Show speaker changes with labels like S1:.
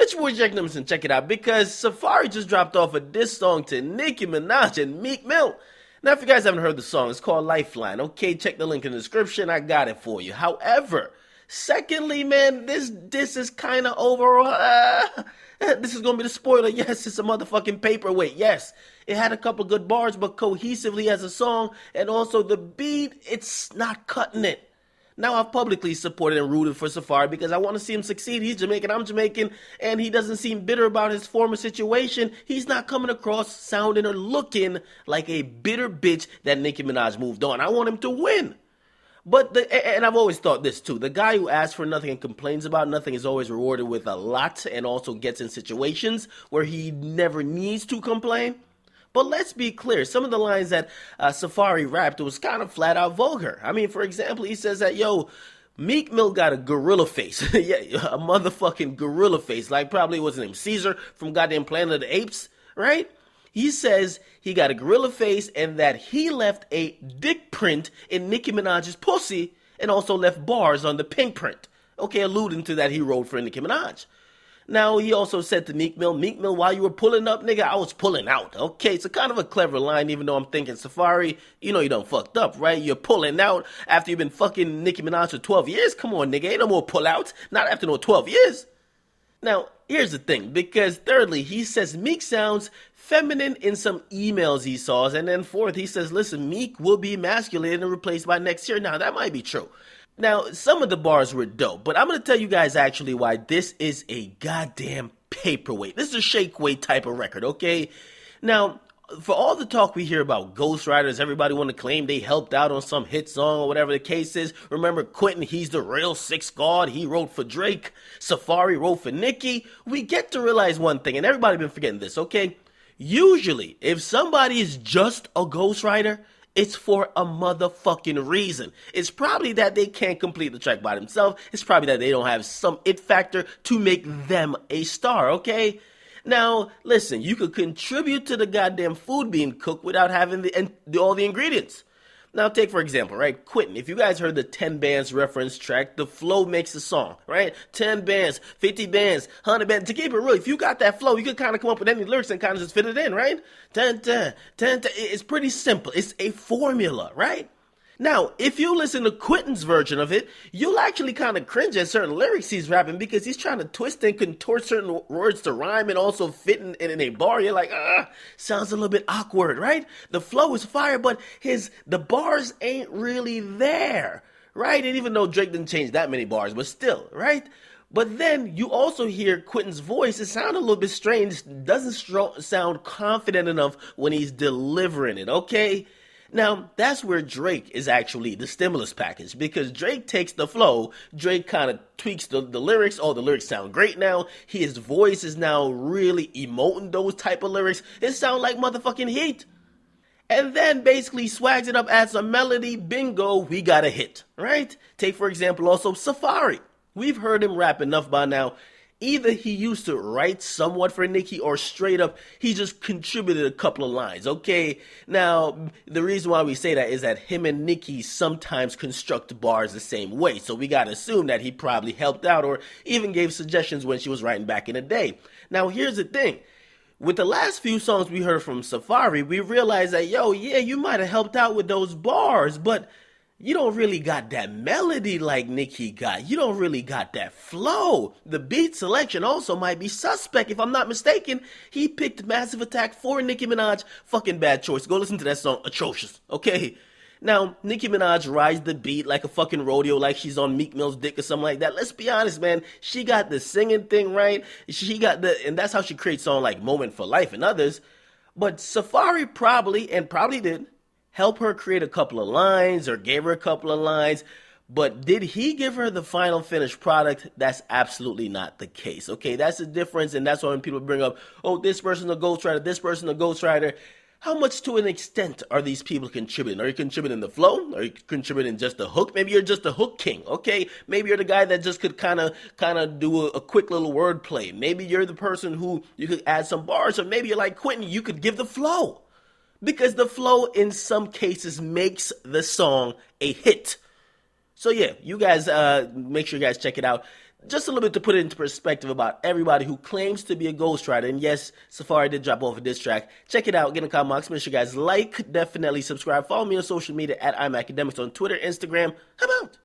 S1: It's your boy Jack Nicholson. Check it out because Safaree just dropped off a diss song to Nicki Minaj and Meek Mill. Now, if you guys haven't heard the song, it's called Lifeline. Okay, check the link in the description. I got it for you. However, secondly, man, this is kind of overall. This is gonna be the spoiler. Yes, it's a motherfucking paperweight. Yes, it had a couple good bars, but cohesively as a song, and also the beat, it's not cutting it. Now, I've publicly supported and rooted for Safaree because I want to see him succeed. He's Jamaican, I'm Jamaican, and he doesn't seem bitter about his former situation. He's not coming across sounding or looking like a bitter bitch that Nicki Minaj moved on. I want him to win. And I've always thought this too. The guy who asks for nothing and complains about nothing is always rewarded with a lot and also gets in situations where he never needs to complain. But let's be clear, some of the lines that Safaree rapped was kind of flat out vulgar. I mean, for example, he says that, yo, Meek Mill got a gorilla face. Yeah, a motherfucking gorilla face. Like probably what's his name, Caesar from goddamn Planet of the Apes, right? He says he got a gorilla face and that he left a dick print in Nicki Minaj's pussy and also left bars on the pink print. Okay, alluding to that he wrote for Nicki Minaj. Now, he also said to Meek Mill, while you were pulling up, nigga, I was pulling out. Okay, it's a kind of a clever line, even though I'm thinking, Safaree, you know you done fucked up, right? You're pulling out after you've been fucking Nicki Minaj for 12 years? Come on, nigga, ain't no more pull-outs. Not after no 12 years. Now, here's the thing, because thirdly, he says Meek sounds feminine in some emails he saw, and then fourth, he says, listen, Meek will be emasculated and replaced by next year. Now, that might be true. Now, some of the bars were dope, but I'm going to tell you guys actually why this is a goddamn paperweight. This is a shake weight type of record, okay? Now, for all the talk we hear about ghostwriters, everybody want to claim they helped out on some hit song or whatever the case is. Remember Quentin, he's the real sixth god. He wrote for Drake. Safaree wrote for Nicki. We get to realize one thing, and everybody been forgetting this, okay? Usually, if somebody is just a ghostwriter, it's for a motherfucking reason. It's probably that they can't complete the track by themselves. It's probably that they don't have some it factor to make them a star, okay? Now, listen, you could contribute to the goddamn food being cooked without having all the ingredients. Now, take for example, right, Quentin. If you guys heard the 10 bands reference track, the flow makes the song, right? 10 bands, 50 bands, 100 bands. To keep it real, if you got that flow, you could kind of come up with any lyrics and kind of just fit it in, right? 10, 10, 10, 10. It's pretty simple. It's a formula, right? Now, if you listen to Quentin's version of it, you'll actually kind of cringe at certain lyrics he's rapping because he's trying to twist and contort certain words to rhyme and also fit in a bar. You're like, sounds a little bit awkward, right? The flow is fire, but the bars ain't really there, right? And even though Drake didn't change that many bars, but still, right? But then you also hear Quentin's voice. It sounds a little bit strange. It doesn't sound confident enough when he's delivering it, okay? Now, that's where Drake is actually the stimulus package because Drake takes the flow, Drake kind of tweaks the lyrics, the lyrics sound great now, his voice is now really emoting those type of lyrics, it sounds like motherfucking heat. And then basically swags it up, adds a melody, bingo, we got a hit, right? Take for example also Safaree. We've heard him rap enough by now. Either he used to write somewhat for Nicki or straight up he just contributed a couple of lines, okay? Now, the reason why we say that is that him and Nicki sometimes construct bars the same way, so we gotta assume that he probably helped out or even gave suggestions when she was writing back in the day. Now, here's the thing. With the last few songs we heard from Safaree, we realized that, yo, yeah, you might have helped out with those bars, but you don't really got that melody like Nicki got. You don't really got that flow. The beat selection also might be suspect. If I'm not mistaken, he picked Massive Attack for Nicki Minaj. Fucking bad choice. Go listen to that song. Atrocious. Okay? Now, Nicki Minaj rides the beat like a fucking rodeo, like she's on Meek Mill's dick or something like that. Let's be honest, man. She got the singing thing right. And that's how she creates songs like Moment for Life and others. But Safaree probably did help her create a couple of lines or gave her a couple of lines, but did he give her the final finished product? That's absolutely not the case, okay? That's the difference, and that's why when people bring up, oh, this person a ghostwriter, this person a ghostwriter, how much to an extent are these people contributing? Are you contributing the flow? Are you contributing just the hook? Maybe you're just the hook king, okay? Maybe you're the guy that just could kind of do a quick little word play. Maybe you're the person who you could add some bars, or maybe you're like Quentin, you could give the flow. Because the flow in some cases makes the song a hit. So yeah, you guys, make sure you guys check it out. just a little bit to put it into perspective about everybody who claims to be a ghostwriter. And yes, Safaree did drop off a diss track. Check it out. Get in the comments. Make sure you guys like, definitely subscribe. Follow me on social media at I'mAcademics on Twitter, Instagram. I'm out.